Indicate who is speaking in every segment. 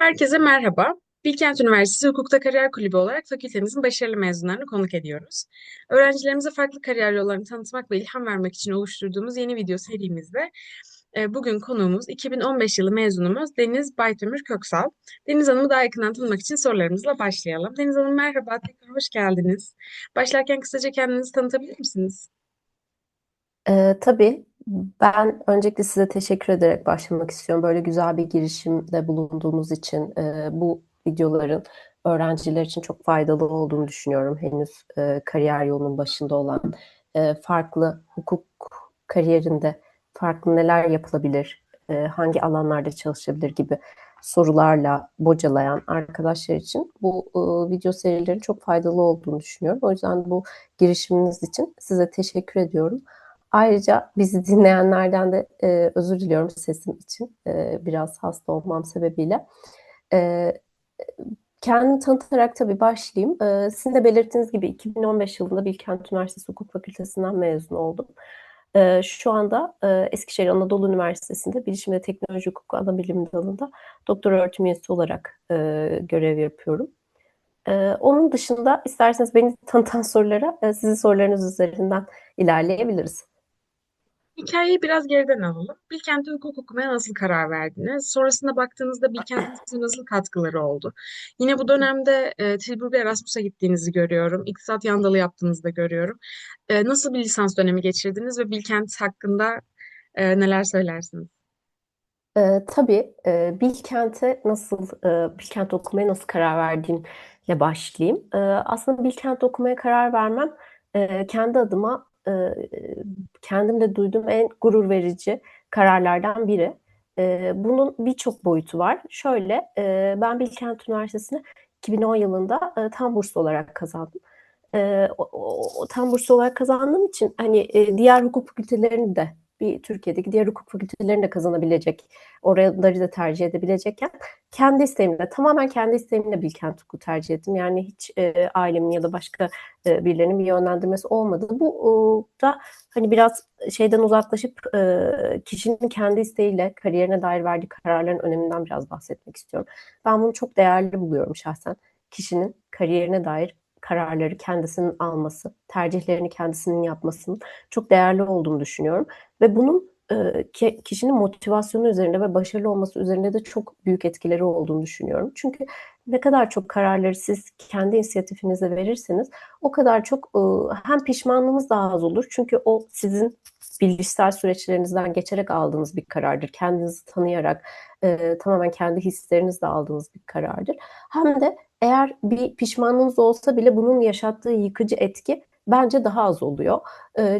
Speaker 1: Herkese merhaba. Bilkent Üniversitesi Hukukta Kariyer Kulübü olarak fakültemizin başarılı mezunlarını konuk ediyoruz. Öğrencilerimize farklı kariyer yollarını tanıtmak ve ilham vermek için oluşturduğumuz yeni video serimizde bugün konuğumuz 2015 yılı mezunumuz Deniz Baytömür Köksal. Deniz Hanım'ı daha yakından tanımak için sorularımızla başlayalım. Deniz Hanım merhaba, tekrar hoş geldiniz. Başlarken kısaca kendinizi tanıtabilir misiniz?
Speaker 2: Tabii. Ben öncelikle size teşekkür ederek başlamak istiyorum. Böyle güzel bir girişimde bulunduğumuz için bu videoların öğrenciler için çok faydalı olduğunu düşünüyorum. Henüz kariyer yolunun başında olan, farklı hukuk kariyerinde farklı neler yapılabilir, hangi alanlarda çalışabilir gibi sorularla bocalayan arkadaşlar için bu video serileri çok faydalı olduğunu düşünüyorum. O yüzden bu girişiminiz için size teşekkür ediyorum. Ayrıca bizi dinleyenlerden de özür diliyorum sesim için. Biraz hasta olmam sebebiyle. E, Kendimi tanıtarak tabii başlayayım. Sizin de belirttiğiniz gibi 2015 yılında Bilkent Üniversitesi Hukuk Fakültesinden mezun oldum. Şu anda Eskişehir Anadolu Üniversitesi'nde Bilişim ve Teknoloji Hukuku Anabilim dalında doktora öğretim üyesi olarak görev yapıyorum. Onun dışında isterseniz beni tanıtan sorulara sizin sorularınız üzerinden ilerleyebiliriz.
Speaker 1: Hikayeyi biraz geriden alalım. Bilkent'te hukuk okumaya nasıl karar verdiniz? Sonrasında baktığınızda Bilkent'in size nasıl katkıları oldu? Yine bu dönemde Tilburg ve Erasmus'a gittiğinizi görüyorum. İktisat yan dalı yaptığınızı da görüyorum. Nasıl bir lisans dönemi geçirdiniz ve Bilkent hakkında neler söylersiniz?
Speaker 2: Tabii, Bilkent okumaya nasıl karar verdiğimle başlayayım. Aslında Bilkent okumaya karar vermem, kendi adıma, kendimde duyduğum en gurur verici kararlardan biri. Bunun birçok boyutu var. Şöyle, ben Bilkent Üniversitesi'ni 2010 yılında, tam burslu olarak kazandım. O tam burslu olarak kazandığım için, hani, diğer hukuk fakültelerini de Türkiye'deki diğer hukuk fakültelerini de kazanabilecek, oraları da tercih edebilecekken kendi isteğimle, tamamen kendi isteğimle Bilkent Hukuk'u tercih ettim. Yani hiç ailemin ya da başka birilerinin bir yönlendirmesi olmadı. Bu da hani biraz şeyden uzaklaşıp kişinin kendi isteğiyle kariyerine dair verdiği kararların öneminden biraz bahsetmek istiyorum. Ben bunu çok değerli buluyorum şahsen. Kişinin kariyerine dair kararları kendisinin alması, tercihlerini kendisinin yapmasının çok değerli olduğunu düşünüyorum. Ve bunun kişinin motivasyonu üzerinde ve başarılı olması üzerinde de çok büyük etkileri olduğunu düşünüyorum. Çünkü ne kadar çok kararları siz kendi inisiyatifinizle verirseniz o kadar çok hem pişmanlığınız daha az olur. Çünkü o sizin bilişsel süreçlerinizden geçerek aldığınız bir karardır. Kendinizi tanıyarak tamamen kendi hislerinizle aldığınız bir karardır. Hem de eğer bir pişmanlığınız olsa bile bunun yaşattığı yıkıcı etki bence daha az oluyor.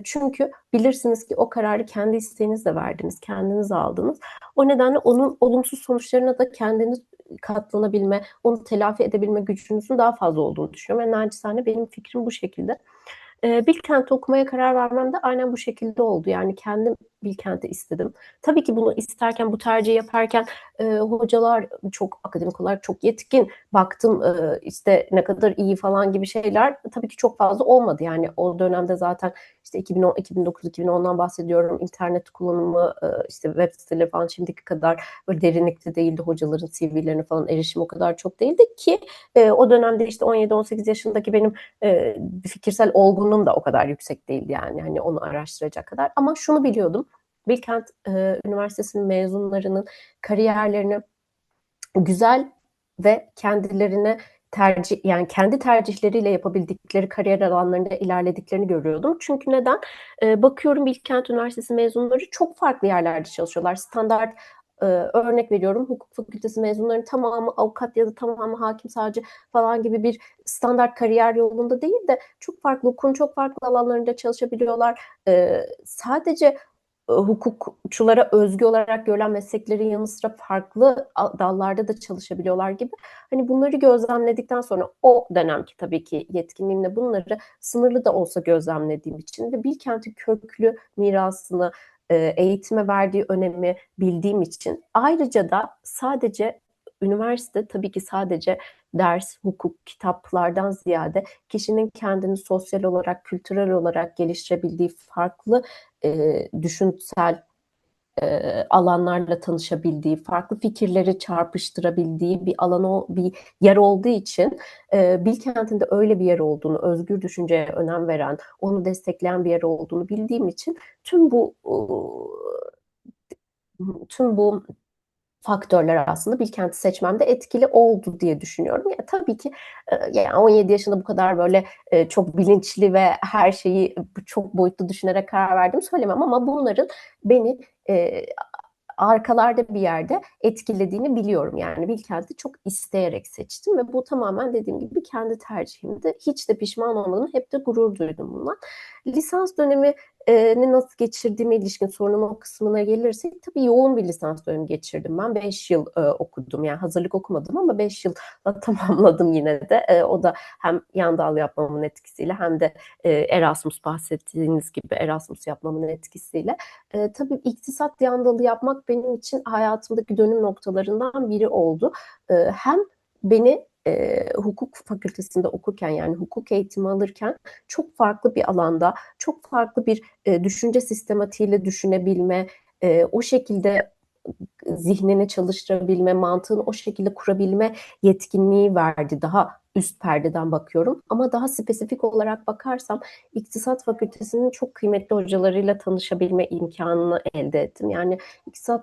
Speaker 2: Çünkü bilirsiniz ki o kararı kendi isteğinizle verdiniz, kendiniz aldınız. O nedenle onun olumsuz sonuçlarına da kendiniz katlanabilme, onu telafi edebilme gücünüzün daha fazla olduğunu düşünüyorum. Ve naçizane benim fikrim bu şekilde. Bilkent'te okumaya karar vermem de aynen bu şekilde oldu. Yani kendim Bilkent'i istedim. Tabii ki bunu isterken, bu tercihi yaparken hocalar çok akademik olarak çok yetkin. Baktım işte ne kadar iyi falan gibi şeyler tabii ki çok fazla olmadı. Yani o dönemde zaten işte 2010, 2009, 2010'dan bahsediyorum. İnternet kullanımı, işte web siteleri falan şimdiki kadar böyle derinlikte değildi. Hocaların CV'lerine falan erişim o kadar çok değildi ki o dönemde işte 17-18 yaşındaki benim fikirsel olgunluğum da o kadar yüksek değildi yani hani onu araştıracak kadar. Ama şunu biliyordum. Bilkent Üniversitesi'nin mezunlarının kariyerlerini güzel ve kendilerine yani kendi tercihleriyle yapabildikleri kariyer alanlarında ilerlediklerini görüyordum. Çünkü neden? Bakıyorum Bilkent Üniversitesi mezunları çok farklı yerlerde çalışıyorlar. Standart örnek veriyorum hukuk fakültesi mezunlarının tamamı avukat ya da tamamı hakim savcı falan gibi bir standart kariyer yolunda değil de çok farklı hukukun çok farklı alanlarında çalışabiliyorlar. Sadece hukukçulara özgü olarak görülen mesleklerin yanı sıra farklı dallarda da çalışabiliyorlar gibi. Hani bunları gözlemledikten sonra o dönemki tabii ki yetkinliğimle bunları sınırlı da olsa gözlemlediğim için ve Bilkent'in köklü mirasını, eğitime verdiği önemi bildiğim için ayrıca da sadece üniversite tabii ki sadece ders, hukuk, kitaplardan ziyade kişinin kendini sosyal olarak, kültürel olarak geliştirebildiği farklı düşünsel alanlarla tanışabildiği, farklı fikirleri çarpıştırabildiği bir alan, bir yer olduğu için Bilkent'in de öyle bir yer olduğunu, özgür düşünceye önem veren, onu destekleyen bir yer olduğunu bildiğim için tüm bu tüm bu faktörler aslında Bilkent'i seçmemde etkili oldu diye düşünüyorum. Ya tabii ki yani 17 yaşında bu kadar böyle çok bilinçli ve her şeyi çok boyutlu düşünerek karar verdim söylemem ama bunların beni arkalarda bir yerde etkilediğini biliyorum. Yani Bilkent'i çok isteyerek seçtim ve bu tamamen dediğim gibi kendi tercihimdi. Hiç de pişman olmadım. Hep de gurur duydum bundan. Lisans dönemi ne nasıl geçirdiğime ilişkin sorunun o kısmına gelirsek tabii yoğun bir lisans dönemi geçirdim. Ben 5 yıl okudum. Yani hazırlık okumadım ama 5 yılla tamamladım yine de. O da hem yan dal yapmamın etkisiyle hem de Erasmus bahsettiğiniz gibi Erasmus yapmamın etkisiyle. Tabii iktisat yan dalı yapmak benim için hayatımdaki dönüm noktalarından biri oldu. Hem beni hukuk fakültesinde okurken yani hukuk eğitimi alırken çok farklı bir alanda, çok farklı bir düşünce sistematiğiyle düşünebilme, o şekilde zihnini çalıştırabilme, mantığını o şekilde kurabilme yetkinliği verdi. Daha üst perdeden bakıyorum. Ama daha spesifik olarak bakarsam İktisat Fakültesi'nin çok kıymetli hocalarıyla tanışabilme imkanını elde ettim. Yani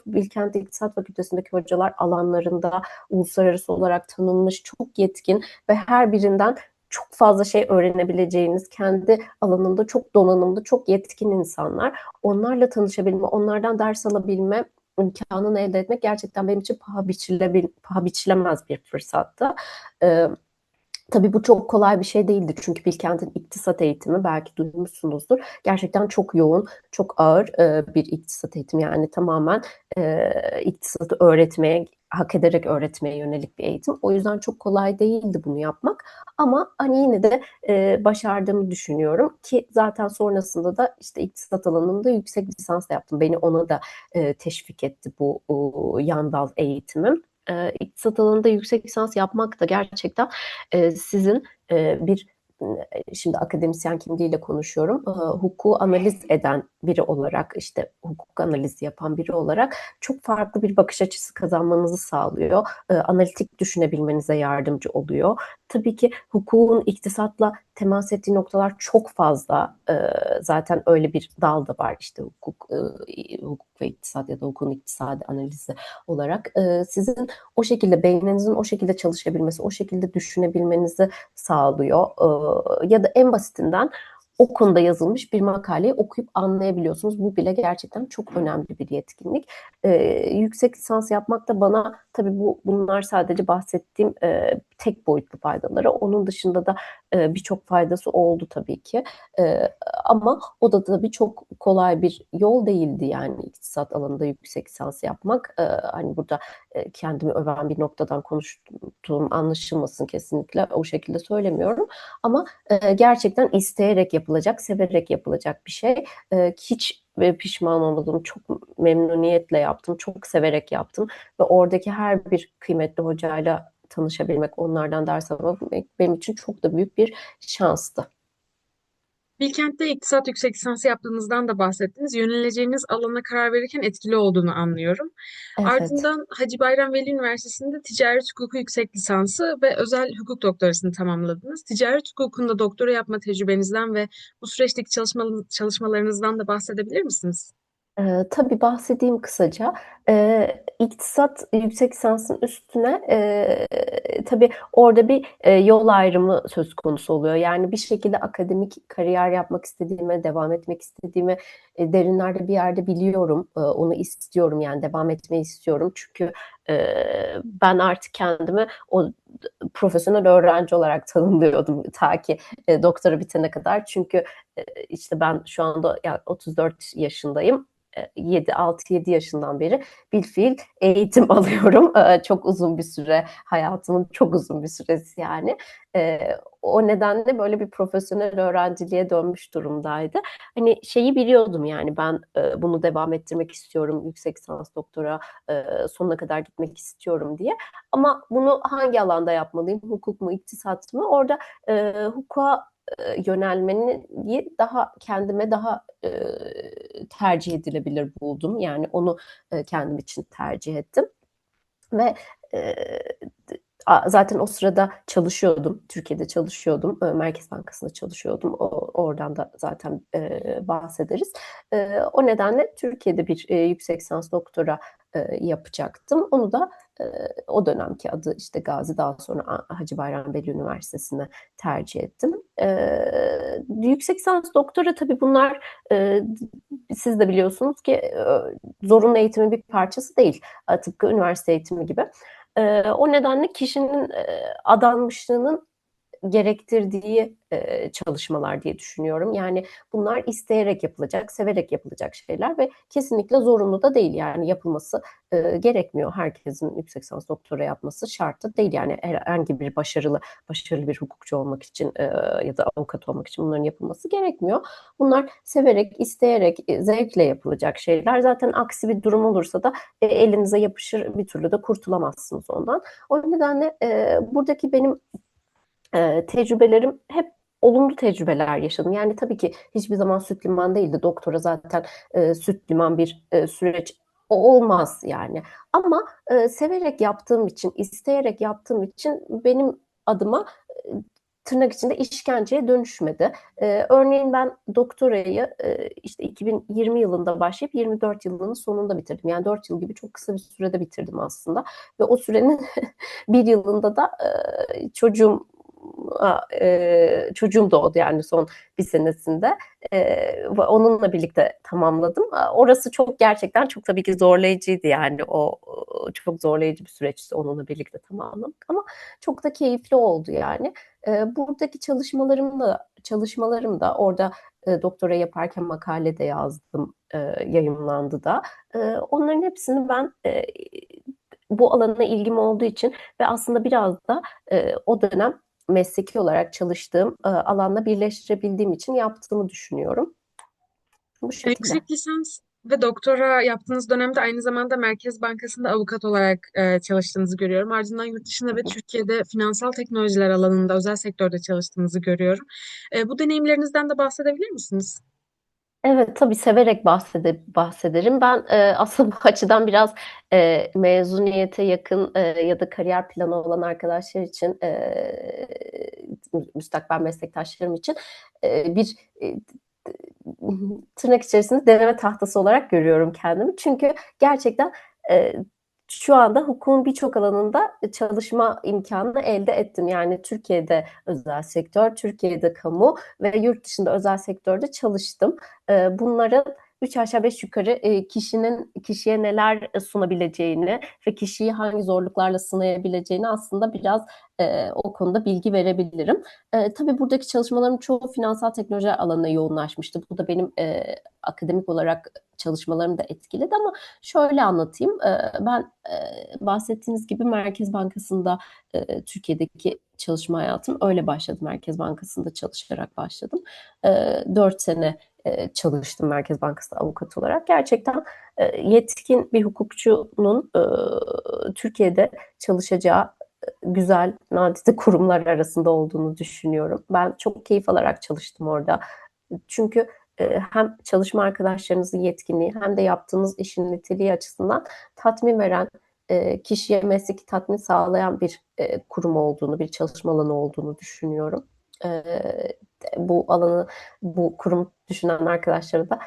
Speaker 2: Bilkent İktisat Fakültesi'ndeki hocalar alanlarında uluslararası olarak tanınmış, çok yetkin ve her birinden çok fazla şey öğrenebileceğiniz, kendi alanında çok donanımlı, çok yetkin insanlar. Onlarla tanışabilme, onlardan ders alabilme imkanını elde etmek gerçekten benim için paha biçilemez bir fırsattı. Ee, Tabii bu çok kolay bir şey değildi. Çünkü Bilkent'in iktisat eğitimi belki duymuşsunuzdur. Gerçekten çok yoğun, çok ağır bir iktisat eğitimi. Yani tamamen iktisatı öğretmeye, hak ederek öğretmeye yönelik bir eğitim. O yüzden çok kolay değildi bunu yapmak. Ama hani yine de başardığımı düşünüyorum ki zaten sonrasında da işte iktisat alanında yüksek lisans da yaptım. Beni ona da teşvik etti bu yan dal eğitimim. İktisat alanında yüksek lisans yapmak da gerçekten sizin bir şimdi akademisyen kimliğiyle konuşuyorum. Hukuku analiz eden biri olarak işte hukuk analizi yapan biri olarak çok farklı bir bakış açısı kazanmanızı sağlıyor. Analitik düşünebilmenize yardımcı oluyor. Tabii ki hukukun iktisatla temas ettiği noktalar çok fazla. Zaten öyle bir dal da var işte hukuk ve iktisat ya da hukukun iktisadi analizi olarak. Sizin o şekilde beyninizin o şekilde çalışabilmesi, o şekilde düşünebilmenizi sağlıyor. Ya da en basitinden o konuda yazılmış bir makaleyi okuyup anlayabiliyorsunuz. Bu bile gerçekten çok önemli bir yetkinlik. Yüksek lisans yapmak da bana tabii bunlar sadece bahsettiğim tek boyutlu faydaları. Onun dışında da birçok faydası oldu tabii ki. Ama o da tabii çok kolay bir yol değildi yani iktisat alanında yüksek lisans yapmak. Hani burada kendimi öven bir noktadan konuştuğum anlaşılmasın kesinlikle o şekilde söylemiyorum. Ama gerçekten isteyerek yapılacak, severek yapılacak bir şey. Hiç pişman olmadım. Çok memnuniyetle yaptım. Çok severek yaptım. Ve oradaki her bir kıymetli hocayla tanışabilmek, onlardan ders alabilmek benim için çok da büyük bir şanstı.
Speaker 1: Bilkent'te iktisat yüksek lisansı yaptığınızdan da bahsettiniz. Yöneleceğiniz alana karar verirken etkili olduğunu anlıyorum.
Speaker 2: Evet.
Speaker 1: Ardından Hacı Bayram Veli Üniversitesi'nde ticaret hukuku yüksek lisansı ve özel hukuk doktorasını tamamladınız. Ticaret hukukunda doktora yapma tecrübenizden ve bu süreçteki çalışmalarınızdan da bahsedebilir misiniz?
Speaker 2: Tabii bahsedeyim kısaca. İktisat yüksek lisansın üstüne tabii orada bir yol ayrımı söz konusu oluyor. Yani bir şekilde akademik kariyer yapmak istediğimi, devam etmek istediğimi derinlerde bir yerde biliyorum. Onu istiyorum yani devam etmeyi istiyorum. Çünkü ben artık kendimi o profesyonel öğrenci olarak tanımlıyordum ta ki doktora bitene kadar. Çünkü işte ben şu anda yani 34 yaşındayım. 6-7 yaşından beri bilfiil eğitim alıyorum. Çok uzun bir süre, hayatımın çok uzun bir süresi yani. O nedenle böyle bir profesyonel öğrenciliğe dönmüş durumdaydı. Hani şeyi biliyordum yani ben bunu devam ettirmek istiyorum. Yüksek lisans doktora sonuna kadar gitmek istiyorum diye. Ama bunu hangi alanda yapmalıyım? Hukuk mu, iktisat mı? Orada hukuka yönelmeyi daha kendime daha tercih edilebilir buldum. Yani onu kendim için tercih ettim. Ve zaten o sırada çalışıyordum. Türkiye'de çalışıyordum. Merkez Bankası'nda çalışıyordum. Oradan da zaten bahsederiz. O nedenle Türkiye'de bir yüksek lisans doktora yapacaktım. Onu da o dönemki adı işte Gazi, daha sonra Hacı Bayram Veli Üniversitesi'ne tercih ettim. Yüksek lisans doktora tabii bunlar siz de biliyorsunuz ki zorunlu eğitimin bir parçası değil. Tıpkı üniversite eğitimi gibi. O nedenle kişinin adanmışlığının gerektirdiği çalışmalar diye düşünüyorum. Yani bunlar isteyerek yapılacak, severek yapılacak şeyler ve kesinlikle zorunlu da değil. Yani yapılması gerekmiyor. Herkesin yüksek lisans doktora yapması şart da değil. Yani herhangi bir başarılı bir hukukçu olmak için ya da avukat olmak için bunların yapılması gerekmiyor. Bunlar severek, isteyerek, zevkle yapılacak şeyler. Zaten aksi bir durum olursa da elinize yapışır, bir türlü de kurtulamazsınız ondan. O nedenle buradaki benim tecrübelerim hep olumlu tecrübeler yaşadım. Yani tabii ki hiçbir zaman süt liman değildi. Doktora zaten süt liman bir süreç olmaz yani. Ama severek yaptığım için, isteyerek yaptığım için benim adıma tırnak içinde işkenceye dönüşmedi. Örneğin ben doktorayı işte 2020 yılında başlayıp 24 yılının sonunda bitirdim. Yani 4 yıl gibi çok kısa bir sürede bitirdim aslında. Ve o sürenin bir yılında da çocuğum doğdu yani son bir senesinde. Onunla birlikte tamamladım. Orası çok gerçekten çok tabii ki zorlayıcıydı yani o çok zorlayıcı bir süreçti onunla birlikte tamamlamak ama çok da keyifli oldu yani. Buradaki çalışmalarım da orada doktora yaparken makale de yazdım, yayımlandı da. Onların hepsini ben bu alana ilgim olduğu için ve aslında biraz da o dönem mesleki olarak çalıştığım alanla birleştirebildiğim için yaptığımı düşünüyorum. Bu şekilde.
Speaker 1: Yüksek lisans ve doktora yaptığınız dönemde aynı zamanda Merkez Bankası'nda avukat olarak çalıştığınızı görüyorum. Ardından yurt dışında ve Türkiye'de finansal teknolojiler alanında özel sektörde çalıştığınızı görüyorum. Bu deneyimlerinizden de bahsedebilir misiniz?
Speaker 2: Evet, tabii severek bahsederim. Ben aslında bu açıdan biraz mezuniyete yakın ya da kariyer planı olan arkadaşlar için, müstakbel meslektaşlarım için bir e, tırnak içerisinde deneme tahtası olarak görüyorum kendimi. Çünkü gerçekten e, şu anda hukukun birçok alanında çalışma imkanı elde ettim. Yani Türkiye'de özel sektör, Türkiye'de kamu ve yurt dışında özel sektörde çalıştım. Bunların üç aşağı beş yukarı kişinin kişiye neler sunabileceğini ve kişiyi hangi zorluklarla sınayabileceğini aslında biraz o konuda bilgi verebilirim. Tabii buradaki çalışmalarım çoğu finansal teknoloji alanına yoğunlaşmıştı. Bu da benim akademik olarak çalışmalarımı da etkiledi ama şöyle anlatayım. Ben bahsettiğiniz gibi Merkez Bankası'nda Türkiye'deki çalışma hayatım öyle başladı. Merkez Bankası'nda çalışarak başladım. 4 sene çalıştım Merkez Bankası'nda avukat olarak. Gerçekten yetkin bir hukukçunun Türkiye'de çalışacağı güzel, nadide kurumlar arasında olduğunu düşünüyorum. Ben çok keyif alarak çalıştım orada. Çünkü hem çalışma arkadaşlarınızın yetkinliği hem de yaptığınız işin niteliği açısından tatmin veren, kişiye mesleki tatmin sağlayan bir kurum olduğunu, bir çalışma alanı olduğunu düşünüyorum. Bu alanı, bu kurum düşünen arkadaşlara da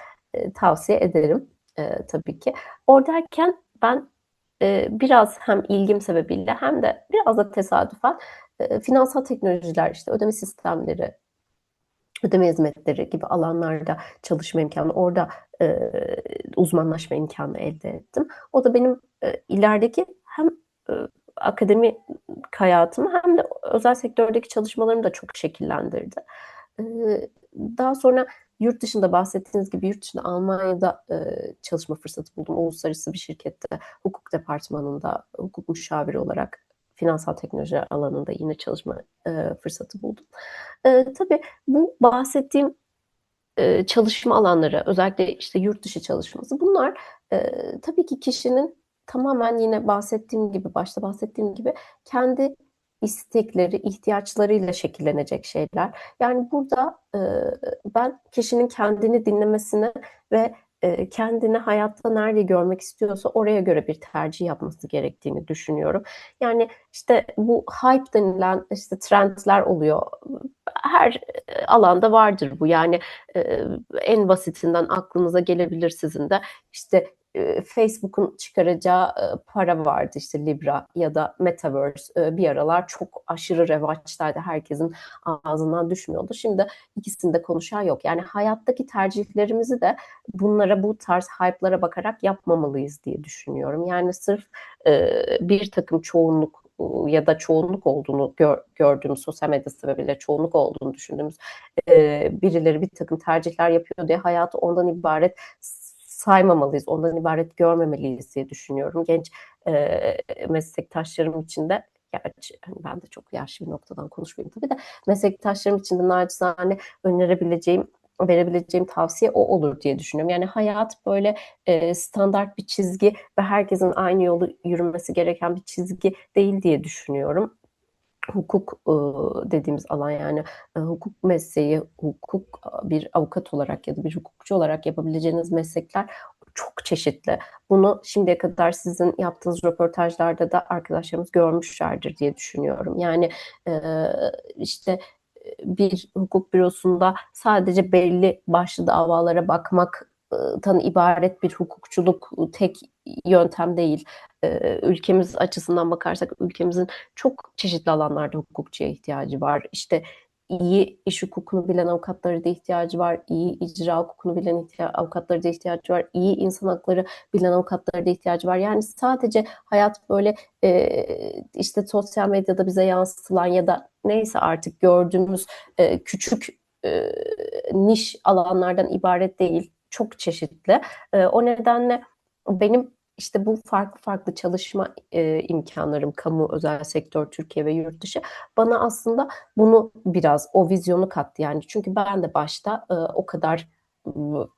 Speaker 2: tavsiye ederim tabii ki. Oradayken ben biraz hem ilgim sebebiyle hem de biraz da tesadüfen finansal teknolojiler, işte ödeme sistemleri, ödeme hizmetleri gibi alanlarda çalışma imkanı, orada uzmanlaşma imkanı elde ettim. O da benim ilerideki hem e, akademik hayatımı hem de özel sektördeki çalışmalarımı da çok şekillendirdi. Daha sonra yurt dışında bahsettiğiniz gibi yurt dışında Almanya'da çalışma fırsatı buldum. Uluslararası bir şirkette hukuk departmanında hukuk müşaviri olarak finansal teknoloji alanında yine çalışma fırsatı buldum. Tabii bu bahsettiğim çalışma alanları, özellikle işte yurt dışı çalışması, bunlar tabii ki kişinin tamamen yine bahsettiğim gibi, başta bahsettiğim gibi kendi istekleri, ihtiyaçlarıyla şekillenecek şeyler. Yani burada ben kişinin kendini dinlemesini ve kendini hayatta nerede görmek istiyorsa oraya göre bir tercih yapması gerektiğini düşünüyorum. Yani işte bu hype denilen işte trendler oluyor. Her alanda vardır bu. Yani en basitinden aklınıza gelebilir sizin de. İşte Facebook'un çıkaracağı para vardı, işte Libra ya da Metaverse, bir aralar çok aşırı revaçtaydı. Herkesin ağzından düşmüyordu. Şimdi ikisinde konuşan yok. Yani hayattaki tercihlerimizi de bunlara, bu tarz hype'lara bakarak yapmamalıyız diye düşünüyorum. Yani sırf bir takım çoğunluk ya da çoğunluk olduğunu gördüğümüz, sosyal medya sebebiyle çoğunluk olduğunu düşündüğümüz birileri bir takım tercihler yapıyor diye hayatı ondan ibaret saymamalıyız, ondan ibaret görmemeliyiz diye düşünüyorum. Genç meslektaşlarım için de, gerçi hani ben de çok yaşlı bir noktadan konuşmayayım tabii de, meslektaşlarım için de naçizane verebileceğim tavsiye o olur diye düşünüyorum. Yani hayat böyle standart bir çizgi ve herkesin aynı yolu yürümesi gereken bir çizgi değil diye düşünüyorum. Hukuk dediğimiz alan, yani hukuk mesleği, bir avukat olarak ya da bir hukukçu olarak yapabileceğiniz meslekler çok çeşitli. Bunu şimdiye kadar sizin yaptığınız röportajlarda da arkadaşlarımız görmüşlerdir diye düşünüyorum. Yani işte bir hukuk bürosunda sadece belli başlı davalara bakmaktan ibaret bir hukukçuluk tek yöntem değil. Ülkemiz açısından bakarsak ülkemizin çok çeşitli alanlarda hukukçuya ihtiyacı var. İşte iyi iş hukukunu bilen avukatlara da ihtiyacı var. İyi icra hukukunu bilen avukatlara da ihtiyacı var. İyi insan hakları bilen avukatlara da ihtiyacı var. Yani sadece hayat böyle işte sosyal medyada bize yansıtılan ya da neyse artık gördüğümüz küçük niş alanlardan ibaret değil. Çok çeşitli. O nedenle benim işte bu farklı farklı çalışma imkanlarım, kamu, özel sektör, Türkiye ve yurt dışı, bana aslında bunu biraz, o vizyonu kattı yani. Çünkü ben de başta o kadar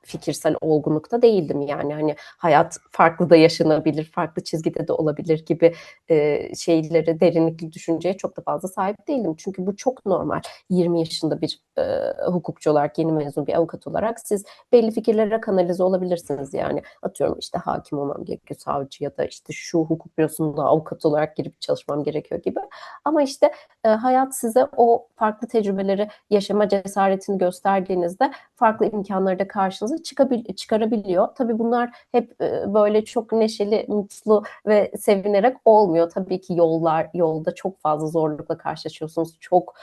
Speaker 2: fikirsel olgunlukta değildim. Yani hani hayat farklı da yaşanabilir, farklı çizgide de olabilir gibi şeylere, derinlikli düşünceye çok da fazla sahip değildim. Çünkü bu çok normal. 20 yaşında bir hukukçu olarak, yeni mezun bir avukat olarak siz belli fikirlere kanalize olabilirsiniz. Yani atıyorum işte hakim olmam gerekiyor, savcı ya da işte şu hukuk bürosunda avukat olarak girip çalışmam gerekiyor gibi. Ama işte hayat size o farklı tecrübeleri yaşama cesaretini gösterdiğinizde farklı imkanları da karşınıza çıkarabiliyor. Tabii bunlar hep böyle çok neşeli, mutlu ve sevinerek olmuyor. Tabii ki yolda çok fazla zorlukla karşılaşıyorsunuz. Çok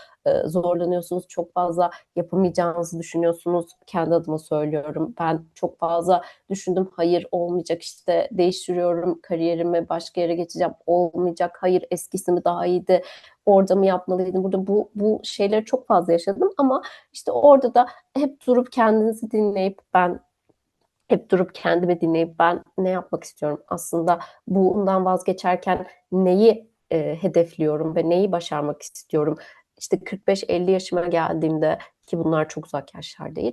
Speaker 2: zorlanıyorsunuz. Çok fazla yapamayacağınızı düşünüyorsunuz. Kendi adıma söylüyorum. Ben çok fazla düşündüm. Hayır, olmayacak, işte değiştiriyorum kariyerimi, başka yere geçeceğim. Olmayacak. Hayır, eskisi mi daha iyiydi? Orada mı yapmalıydım? Burada bu şeyleri çok fazla yaşadım ama işte orada da hep durup kendinizi dinleyip ben ne yapmak istiyorum? Aslında bundan vazgeçerken neyi hedefliyorum ve neyi başarmak istiyorum? İşte 45-50 yaşıma geldiğimde, ki bunlar çok uzak yaşlar değil,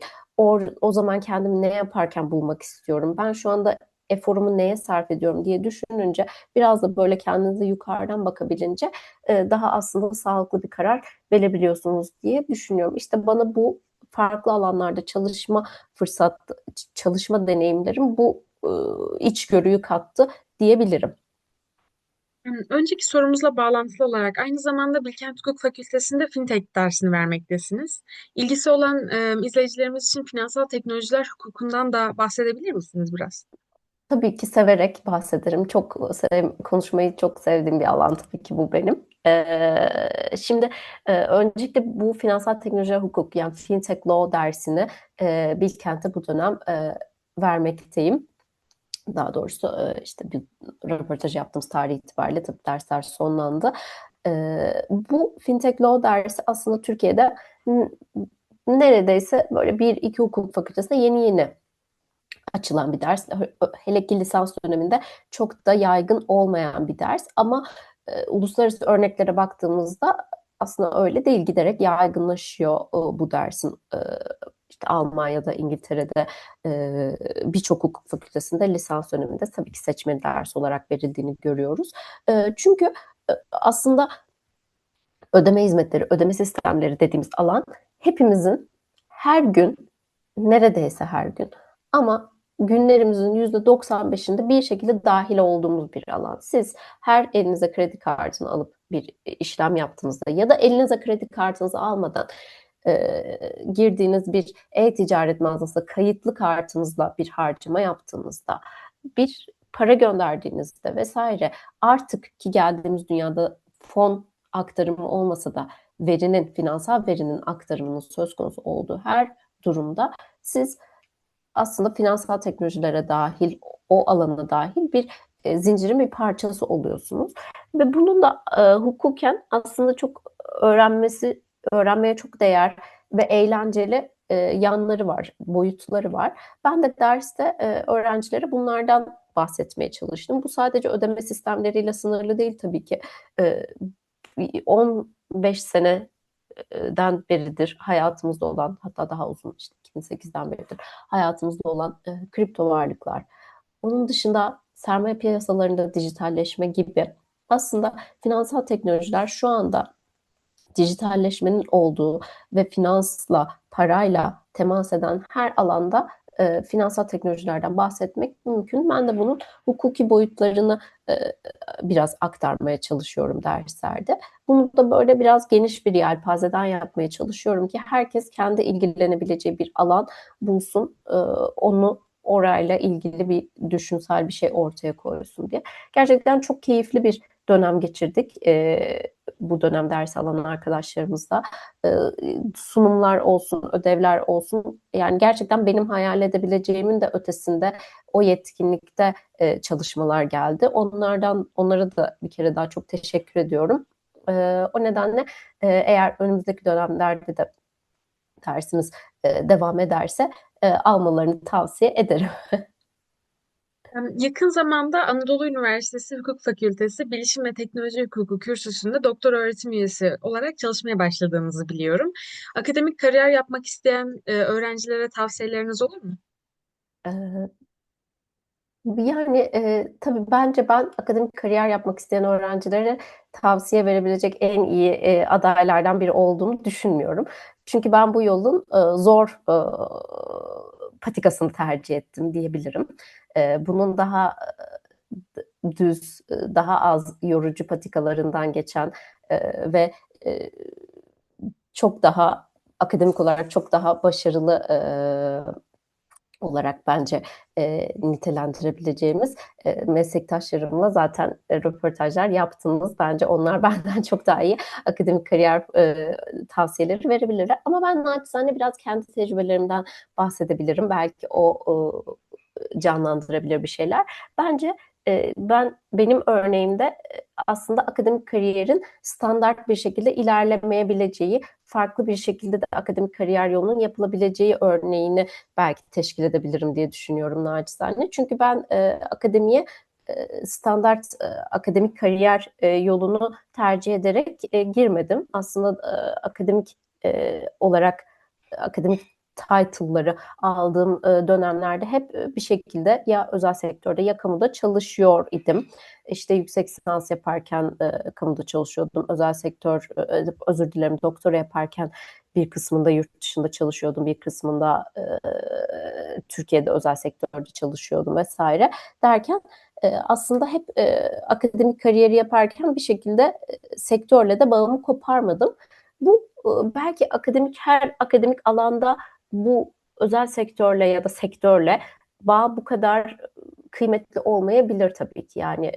Speaker 2: o zaman kendimi ne yaparken bulmak istiyorum? Ben şu anda eforumu neye sarf ediyorum diye düşününce, biraz da böyle kendinize yukarıdan bakabilince daha aslında sağlıklı bir karar verebiliyorsunuz diye düşünüyorum. İşte bana bu farklı alanlarda çalışma deneyimlerim bu içgörüyü kattı diyebilirim.
Speaker 1: Önceki sorumuzla bağlantılı olarak aynı zamanda Bilkent Hukuk Fakültesi'nde Fintech dersini vermektesiniz. İlgisi olan izleyicilerimiz için finansal teknolojiler hukukundan da bahsedebilir misiniz biraz?
Speaker 2: Tabii ki severek bahsederim. Konuşmayı çok sevdiğim bir alan tabii ki bu benim. Şimdi öncelikle bu finansal teknoloji hukuk, yani Fintech Law dersini Bilkent'te bu dönem vermekteyim. Daha doğrusu işte bir röportaj yaptığımız tarih itibariyle tabii dersler sonlandı. Bu Fintech Law dersi aslında Türkiye'de neredeyse böyle bir iki hukuk fakültesinde yeni yeni açılan bir ders. Hele ki lisans döneminde çok da yaygın olmayan bir ders. Ama uluslararası örneklere baktığımızda aslında öyle değil. Giderek yaygınlaşıyor bu dersin. İşte Almanya'da, İngiltere'de birçok hukuk fakültesinde lisans döneminde tabii ki seçmeli ders olarak verildiğini görüyoruz. Çünkü aslında ödeme hizmetleri, ödeme sistemleri dediğimiz alan hepimizin her gün, neredeyse her gün ama günlerimizin %95'inde bir şekilde dahil olduğumuz bir alan. Siz her elinize kredi kartını alıp bir işlem yaptığınızda ya da elinize kredi kartınızı almadan girdiğiniz bir e-ticaret mağazasında kayıtlı kartınızla bir harcama yaptığınızda, bir para gönderdiğinizde vesaire, artık ki geldiğimiz dünyada fon aktarımı olmasa da finansal verinin aktarımının söz konusu olduğu her durumda siz aslında finansal teknolojilere dahil, o alana dahil bir zincirin bir parçası oluyorsunuz. Ve bunun da hukuken aslında çok öğrenmeye çok değer ve eğlenceli yanları var, boyutları var. Ben de derste öğrencilere bunlardan bahsetmeye çalıştım. Bu sadece ödeme sistemleriyle sınırlı değil tabii ki. 15 seneden beridir hayatımızda olan, hatta daha uzun, işte 2008'den beridir hayatımızda olan kripto varlıklar. Onun dışında sermaye piyasalarında dijitalleşme gibi aslında finansal teknolojiler şu anda dijitalleşmenin olduğu ve finansla, parayla temas eden her alanda finansal teknolojilerden bahsetmek mümkün. Ben de bunun hukuki boyutlarını e, biraz aktarmaya çalışıyorum derslerde. Bunu da böyle biraz geniş bir yelpazeden yapmaya çalışıyorum ki herkes kendi ilgilenebileceği bir alan bulsun, onu orayla ilgili bir düşünsel bir şey ortaya koysun diye. Gerçekten çok keyifli bir dönem geçirdik. Bu dönem ders alan arkadaşlarımızla sunumlar olsun, ödevler olsun. Yani gerçekten benim hayal edebileceğimin de ötesinde o yetkinlikte çalışmalar geldi. Onlara da bir kere daha çok teşekkür ediyorum. O nedenle eğer önümüzdeki dönemlerde de dersimiz devam ederse almalarını tavsiye ederim.
Speaker 1: Yakın zamanda Anadolu Üniversitesi Hukuk Fakültesi Bilişim ve Teknoloji Hukuku kürsüsünde doktor öğretim üyesi olarak çalışmaya başladığınızı biliyorum. Akademik kariyer yapmak isteyen öğrencilere tavsiyeleriniz olur mu?
Speaker 2: Yani tabii bence ben akademik kariyer yapmak isteyen öğrencilere tavsiye verebilecek en iyi adaylardan biri olduğumu düşünmüyorum. Çünkü ben bu yolun zor patikasını tercih ettim diyebilirim. Bunun daha düz, daha az yorucu patikalarından geçen ve e, çok daha akademik olarak çok daha başarılı olarak bence nitelendirebileceğimiz meslektaşlarımla zaten röportajlar yaptınız. Bence onlar benden çok daha iyi akademik kariyer tavsiyeleri verebilirler. Ama ben naçizane biraz kendi tecrübelerimden bahsedebilirim. Belki o canlandırabilir bir şeyler. Bence benim örneğimde aslında akademik kariyerin standart bir şekilde ilerlemeyebileceği, farklı bir şekilde de akademik kariyer yolunun yapılabileceği örneğini belki teşkil edebilirim diye düşünüyorum naçizane. Çünkü ben akademiye standart akademik kariyer yolunu tercih ederek girmedim. Aslında akademik olarak akademik title'ları aldığım dönemlerde hep bir şekilde ya özel sektörde ya kamuda çalışıyor idim. İşte yüksek lisans yaparken kamuda çalışıyordum. Özel sektör, özür dilerim, doktora yaparken bir kısmında yurt dışında çalışıyordum, bir kısmında Türkiye'de özel sektörde çalışıyordum vesaire derken aslında hep akademik kariyeri yaparken bir şekilde sektörle de bağımı koparmadım. Bu belki her akademik alanda bu özel sektörle ya da sektörle bağ bu kadar kıymetli olmayabilir tabii ki. Yani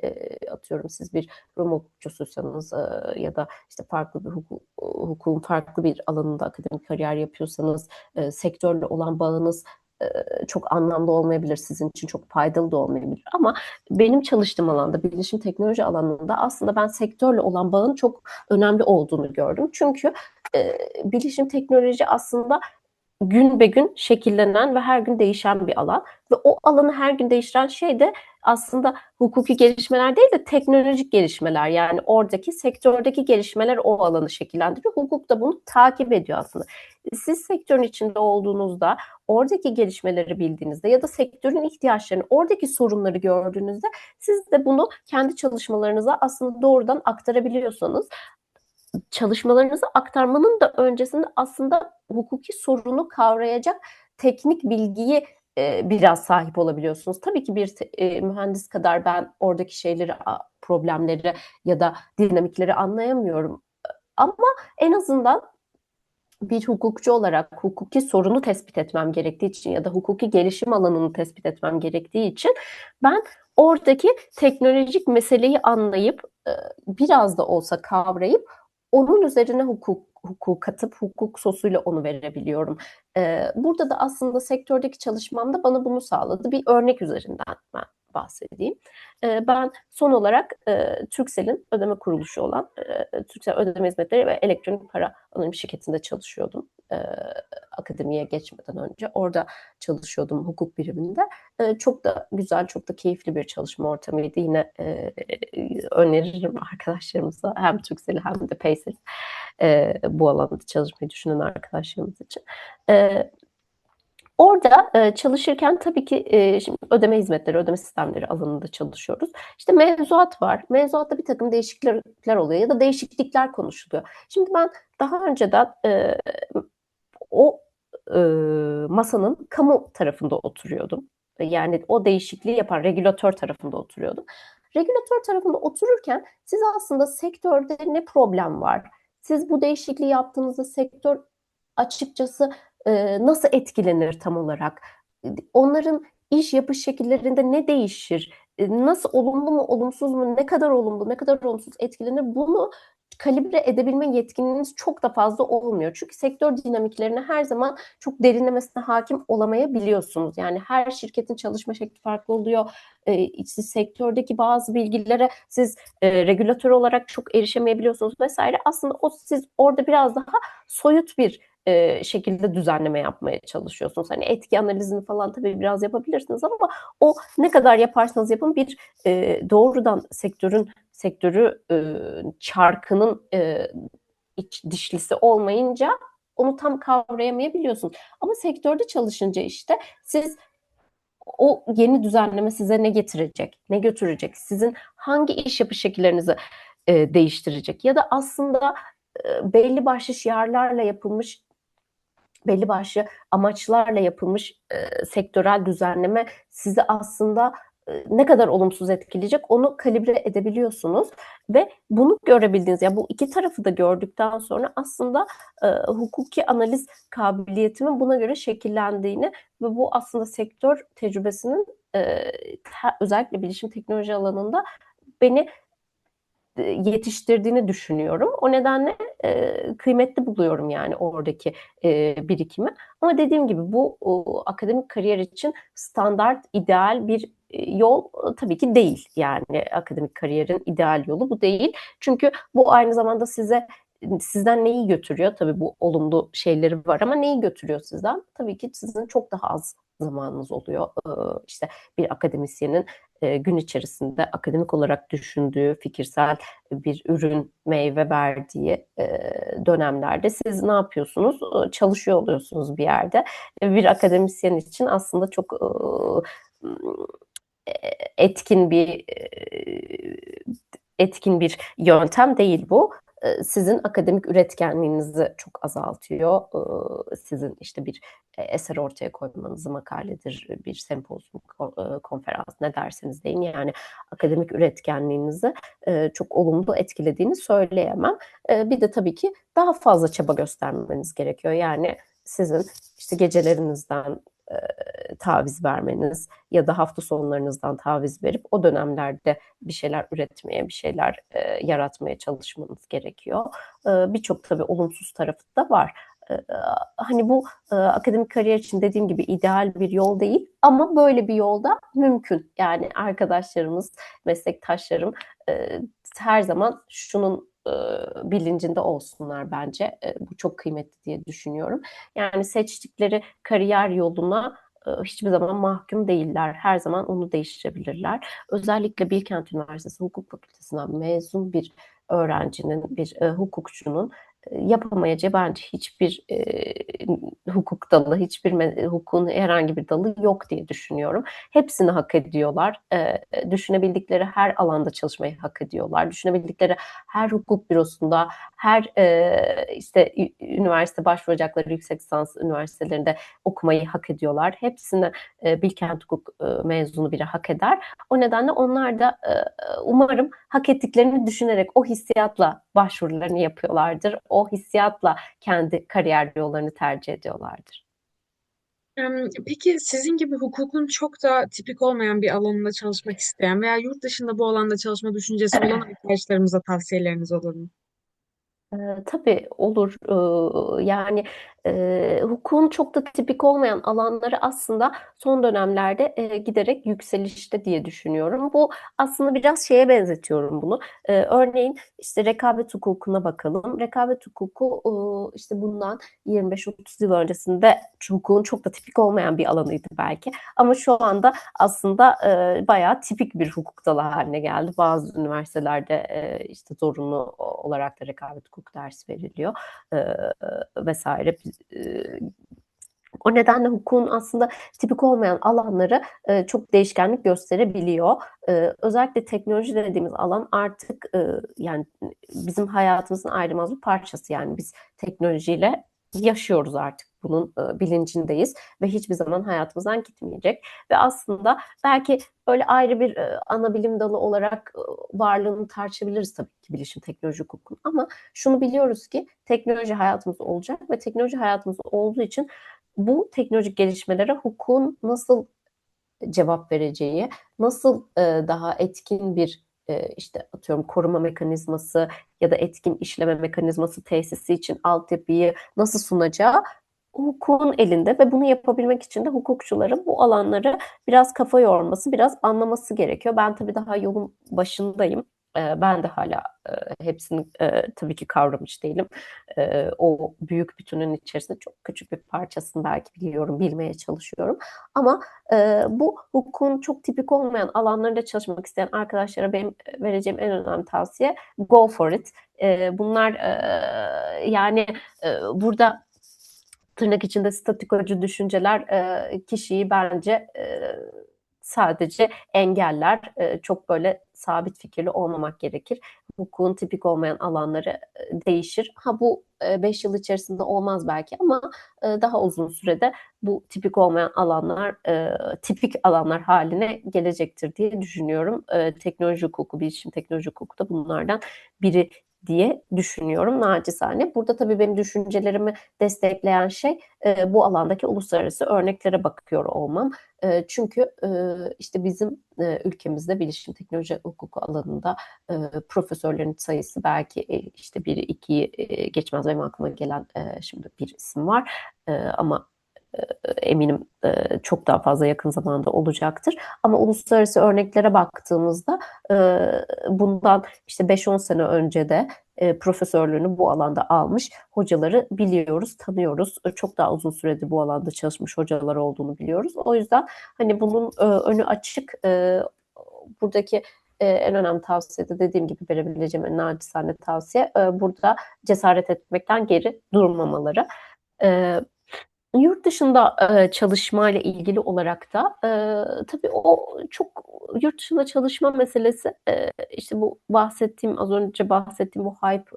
Speaker 2: atıyorum siz bir Rum hukukçusuysanız ya da işte farklı bir hukukun farklı bir alanında akademik kariyer yapıyorsanız sektörle olan bağınız çok anlamlı olmayabilir. Sizin için çok faydalı da olmayabilir. Ama benim çalıştığım alanda, bilişim teknoloji alanında aslında ben sektörle olan bağın çok önemli olduğunu gördüm. Çünkü bilişim teknoloji aslında gün be gün şekillenen ve her gün değişen bir alan. Ve o alanı her gün değiştiren şey de aslında hukuki gelişmeler değil de teknolojik gelişmeler. Yani oradaki sektördeki gelişmeler o alanı şekillendiriyor. Hukuk da bunu takip ediyor aslında. Siz sektörün içinde olduğunuzda, oradaki gelişmeleri bildiğinizde ya da sektörün ihtiyaçlarını, oradaki sorunları gördüğünüzde siz de bunu kendi çalışmalarınıza aslında doğrudan aktarabiliyorsanız, çalışmalarınızı aktarmanın da öncesinde aslında hukuki sorunu kavrayacak teknik bilgiyi biraz sahip olabiliyorsunuz. Tabii ki bir mühendis kadar ben oradaki şeyleri, problemleri ya da dinamikleri anlayamıyorum. Ama en azından bir hukukçu olarak hukuki sorunu tespit etmem gerektiği için ya da hukuki gelişim alanını tespit etmem gerektiği için ben oradaki teknolojik meseleyi anlayıp biraz da olsa kavrayıp onun üzerine hukuk katıp hukuk sosuyla onu verebiliyorum. Burada da aslında sektördeki çalışmam da bana bunu sağladı. Bir örnek üzerinden ben bahsedeyim. Ben son olarak Turkcell'in ödeme kuruluşu olan Turkcell Ödeme Hizmetleri ve Elektronik Para Anonim Şirketi'nde çalışıyordum. Akademiye geçmeden önce orada çalışıyordum hukuk biriminde. Çok da güzel, çok da keyifli bir çalışma ortamıydı. Yine öneririm arkadaşlarımıza hem Turkcell'i hem de Paysel'i bu alanda çalışmayı düşünen arkadaşlarımız için. Orada çalışırken tabii ki şimdi ödeme hizmetleri, ödeme sistemleri alanında çalışıyoruz. İşte mevzuat var. Mevzuatta bir takım değişiklikler oluyor ya da değişiklikler konuşuluyor. Şimdi ben daha önceden o masanın kamu tarafında oturuyordum. Yani o değişikliği yapan regülatör tarafında oturuyordum. Regülatör tarafında otururken siz aslında sektörde ne problem var? Siz bu değişikliği yaptığınızda sektör açıkçası nasıl etkilenir tam olarak? Onların iş yapış şekillerinde ne değişir? Nasıl olumlu mu, olumsuz mu, ne kadar olumlu, ne kadar olumsuz etkilenir? Bunu kalibre edebilme yetkinliğiniz çok da fazla olmuyor. Çünkü sektör dinamiklerine her zaman çok derinlemesine hakim olamayabiliyorsunuz. Yani her şirketin çalışma şekli farklı oluyor. Siz sektördeki bazı bilgilere siz regülatör olarak çok erişemeyebiliyorsunuz vesaire. Aslında siz orada biraz daha soyut bir şekilde düzenleme yapmaya çalışıyorsunuz. Hani etki analizini falan tabii biraz yapabilirsiniz ama o ne kadar yaparsanız yapın bir doğrudan sektörü çarkının iç dişlisi olmayınca onu tam kavrayamayabiliyorsunuz. Ama sektörde çalışınca işte siz o yeni düzenleme size ne getirecek, ne götürecek, sizin hangi iş yapış şekillerinizi değiştirecek ya da aslında belli başlı şiarlarla yapılmış belli başlı amaçlarla yapılmış sektörel düzenleme sizi aslında ne kadar olumsuz etkileyecek onu kalibre edebiliyorsunuz ve bunu görebildiğiniz yani bu iki tarafı da gördükten sonra aslında hukuki analiz kabiliyetimin buna göre şekillendiğini ve bu aslında sektör tecrübesinin özellikle bilişim teknoloji alanında beni yetiştirdiğini düşünüyorum. O nedenle kıymetli buluyorum yani oradaki birikimi. Ama dediğim gibi bu akademik kariyer için standart, ideal bir yol tabii ki değil. Yani akademik kariyerin ideal yolu bu değil. Çünkü bu aynı zamanda sizden neyi götürüyor? Tabii bu olumlu şeyleri var ama neyi götürüyor sizden? Tabii ki sizin çok daha az zamanınız oluyor. İşte bir akademisyenin gün içerisinde akademik olarak düşündüğü, fikirsel bir ürün, meyve verdiği dönemlerde siz ne yapıyorsunuz? Çalışıyor oluyorsunuz bir yerde. Bir akademisyen için aslında çok etkin bir etkin bir yöntem değil bu. Sizin akademik üretkenliğinizi çok azaltıyor. Sizin işte bir eser ortaya koymanızı, makaledir, bir sempozyum, konferans ne derseniz deyin yani akademik üretkenliğinizi çok olumlu etkilediğini söyleyemem. Bir de tabii ki daha fazla çaba göstermeniz gerekiyor. Yani sizin işte gecelerinizden taviz vermeniz ya da hafta sonlarınızdan taviz verip o dönemlerde bir şeyler üretmeye, bir şeyler yaratmaya çalışmanız gerekiyor. Birçok tabii olumsuz tarafı da var. Hani bu akademik kariyer için dediğim gibi ideal bir yol değil ama böyle bir yolda mümkün. Yani arkadaşlarımız, meslektaşlarım her zaman şunun bilincinde olsunlar bence. Bu çok kıymetli diye düşünüyorum. Yani seçtikleri kariyer yoluna hiçbir zaman mahkum değiller. Her zaman onu değiştirebilirler. Özellikle Bilkent Üniversitesi Hukuk Fakültesinden mezun bir öğrencinin, bir hukukçunun yapamayacağı bence hiçbir hukuk dalı, hiçbir hukukun herhangi bir dalı yok diye düşünüyorum. Hepsini hak ediyorlar. Düşünebildikleri her alanda çalışmayı hak ediyorlar. Düşünebildikleri her hukuk bürosunda, her işte üniversite başvuracakları yüksek lisans üniversitelerinde okumayı hak ediyorlar. Hepsini Bilkent Hukuk mezunu biri hak eder. O nedenle onlar da umarım hak ettiklerini düşünerek o hissiyatla başvurularını yapıyorlardır. O hissiyatla kendi kariyer yollarını tercih ediyorlardır.
Speaker 1: Peki sizin gibi hukukun çok da tipik olmayan bir alanında çalışmak isteyen veya yurt dışında bu alanda çalışma düşüncesi olan arkadaşlarımıza tavsiyeleriniz olur mu?
Speaker 2: Tabii olur. Yani, hukukun çok da tipik olmayan alanları aslında son dönemlerde, giderek yükselişte diye düşünüyorum. Bu aslında biraz şeye benzetiyorum bunu. Örneğin, işte, rekabet hukukuna bakalım. Rekabet hukuku, işte, bundan 25-30 yıl öncesinde hukukun çok da tipik olmayan bir alanıydı belki ama şu anda aslında, bayağı tipik bir hukuk dalı hâline geldi. Bazı üniversitelerde, işte, zorunlu olarak da rekabet hukuku dersi veriliyor, vs. O nedenle hukukun aslında tipik olmayan alanları, çok değişkenlik gösterebiliyor. Özellikle teknoloji dediğimiz alan artık, yani, bizim hayatımızın ayrılmaz bir parçası. Yani biz teknolojiyle yaşıyoruz artık. Bunun, bilincindeyiz ve hiçbir zaman hayatımızdan gitmeyecek ve aslında belki öyle ayrı bir, ana bilim dalı olarak, varlığını tartışabiliriz tabii ki bilişim teknoloji hukukunu ama şunu biliyoruz ki teknoloji hayatımızda olacak ve teknoloji hayatımızda olduğu için bu teknolojik gelişmelere hukukun nasıl cevap vereceği, nasıl, daha etkin bir, işte, atıyorum koruma mekanizması ya da etkin işleme mekanizması tesisi için altyapıyı nasıl sunacağı hukukun elinde ve bunu yapabilmek için de hukukçuların bu alanları biraz kafa yorması, biraz anlaması gerekiyor. Ben tabii daha yolun başındayım. Ben de hâlâ, hepsini, tabii ki kavramış değilim. O büyük bütünün içerisinde çok küçük bir parçasını belki biliyorum, bilmeye çalışıyorum ama bu hukukun çok tipik olmayan alanlarında çalışmak isteyen arkadaşlara benim vereceğim en önemli tavsiye go for it. Bunlar, yani, burada tırnak içinde statükocu düşünceler, kişiyi bence, sadece engeller. Çok böyle sabit fikirli olmamak gerekir. Hukukun tipik olmayan alanları, değişir. Ha, bu, 5 yıl içerisinde olmaz belki ama, daha uzun sürede bu tipik olmayan alanlar, tipik alanlar hâline gelecektir diye düşünüyorum. Teknoloji hukuku, bilişim teknoloji hukuku da bunlardan biri diye düşünüyorum nacizane. Burada tabii benim düşüncelerimi destekleyen şey, bu alandaki uluslararası örneklere bakıyor olmam. Çünkü, işte, bizim, ülkemizde bilişim teknoloji hukuku alanında, profesörlerin sayısı belki, işte, 1'i 2'yi, geçmez. Benim aklıma gelen, şimdi bir isim var, ama, eminim, çok daha fazla yakın zamanda olacaktır. Ama uluslararası örneklere baktığımızda, bundan, işte, 5-10 sene önce de, profesörlüğünü bu alanda almış hocaları biliyoruz, tanıyoruz. Çok daha uzun süredir bu alanda çalışmış hocalar olduğunu biliyoruz. O yüzden, hani, bunun, önü açık. Buradaki, en önemli tavsiye de dediğim gibi verebileceğim en nacizane tavsiye, burada cesaret etmekten geri durmamaları. Eee Yurt dışında, çalışmayla ilgili olarak da, tabii o çok yurt dışında çalışma meselesi, işte, bu az önce bahsettiğim bu hype,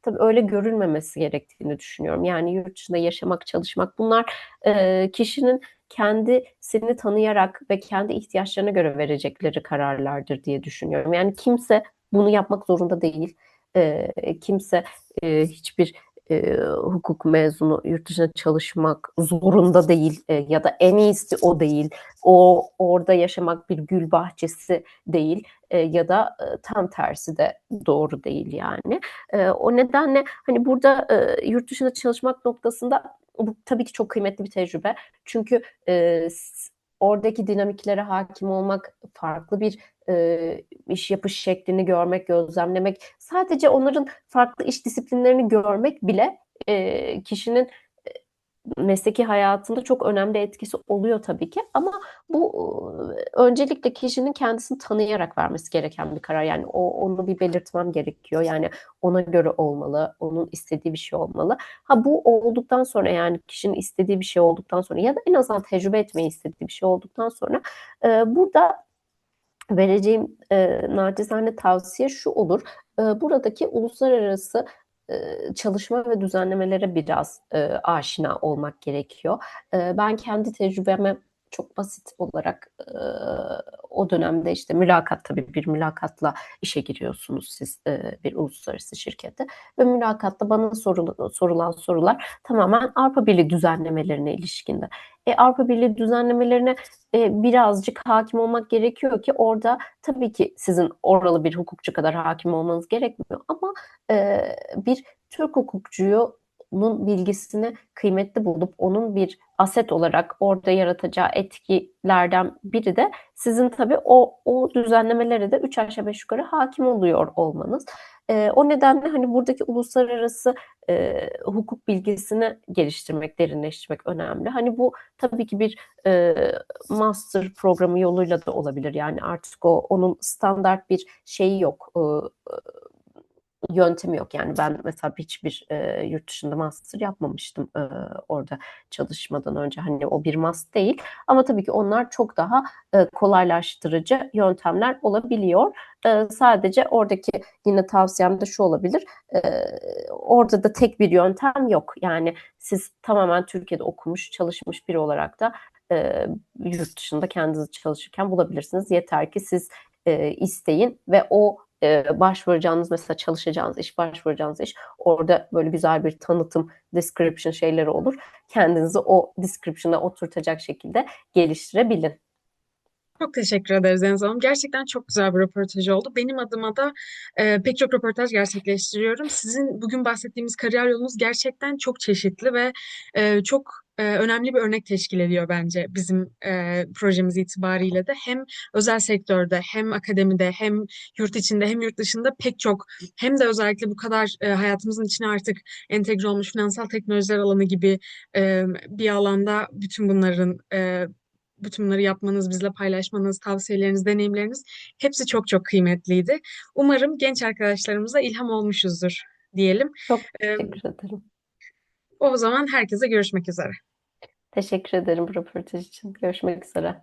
Speaker 2: tabii öyle görülmemesi gerektiğini düşünüyorum. Yani yurt dışında yaşamak, çalışmak bunlar, kişinin kendisini tanıyarak ve kendi ihtiyaçlarına göre verecekleri kararlardır diye düşünüyorum. Yani kimse bunu yapmak zorunda değil. Kimse, hiçbir hukuk mezunu yurt dışında çalışmak zorunda değil, ya da en iyisi o değil. Orada yaşamak bir gül bahçesi değil, ya da, tam tersi de doğru değil yani. O nedenle, hani, burada, yurt dışında çalışmak noktasında bu tabii ki çok kıymetli bir tecrübe. Çünkü, oradaki dinamiklere hâkim olmak, farklı bir, iş yapış şeklini görmek, gözlemlemek, sadece onların farklı iş disiplinlerini görmek bile, kişinin mesleki hayatında çok önemli etkisi oluyor tabii ki ama bu öncelikle kişinin kendisini tanıyarak vermesi gereken bir karar. Yani onu bir belirtmem gerekiyor. Yani ona göre olmalı, onun istediği bir şey olmalı. Ha bu olduktan sonra yani kişinin istediği bir şey olduktan sonra ya da en azından tecrübe etmeyi istediği bir şey olduktan sonra burada vereceğim nacizane tavsiye şu olur. Buradaki uluslararası çalışma ve düzenlemelere biraz aşina olmak gerekiyor. Ben kendi tecrübeme çok basit olarak o dönemde işte mülakat tabii bir mülakatla işe giriyorsunuz siz bir uluslararası şirkette ve mülakatta bana sorulan sorular tamamen Avrupa Birliği düzenlemelerine ilişkindi. Avrupa Birliği düzenlemelerine birazcık hakim olmak gerekiyor ki orada tabii ki sizin oralı bir hukukçu kadar hakim olmanız gerekmiyor ama bir Türk hukukçunun bilgisini kıymetli bulup onun bir aset olarak orada yaratacağı etkilerden biri de sizin tabii o düzenlemelere de 3 aşağı 5 yukarı hakim oluyor olmanız. O nedenle hani buradaki uluslararası hukuk bilgisini geliştirmek, derinleştirmek önemli. Hani bu tabii ki bir master programı yoluyla da olabilir. Yani artık onun standart bir şeyi yok. Yöntemi yok. Yani ben mesela hiçbir yurt dışında master yapmamıştım orada çalışmadan önce. Hani o bir must değil. Ama tabii ki onlar çok daha kolaylaştırıcı yöntemler olabiliyor. Sadece oradaki yine tavsiyem de şu olabilir. E, Orada da tek bir yöntem yok. Yani siz tamamen Türkiye'de okumuş, çalışmış biri olarak da yurt dışında kendinizi çalışırken bulabilirsiniz. Yeter ki siz isteyin ve o başvuracağınız mesela çalışacağınız iş, başvuracağınız iş orada böyle güzel bir tanıtım, description şeyleri olur. Kendinizi o description'a oturtacak şekilde geliştirebilin.
Speaker 1: Çok teşekkür ederiz Deniz Hanım. Gerçekten çok güzel bir röportaj oldu. Benim adıma da pek çok röportaj gerçekleştiriyorum. Sizin bugün bahsettiğimiz kariyer yolunuz gerçekten çok çeşitli ve çok önemli bir örnek teşkil ediyor bence bizim projemiz itibariyle de. Hem özel sektörde, hem akademide, hem yurt içinde, hem yurt dışında pek çok hem de özellikle bu kadar hayatımızın içine artık entegre olmuş finansal teknolojiler alanı gibi bir alanda bütün bunları yapmanız, bizle paylaşmanız, tavsiyeleriniz, deneyimleriniz hepsi çok çok kıymetliydi. Umarım genç arkadaşlarımıza ilham olmuşuzdur diyelim.
Speaker 2: Çok
Speaker 1: Ee,
Speaker 2: teşekkür ederim.
Speaker 1: O zaman herkese görüşmek üzere.
Speaker 2: Teşekkür ederim bu röportaj için. Görüşmek üzere.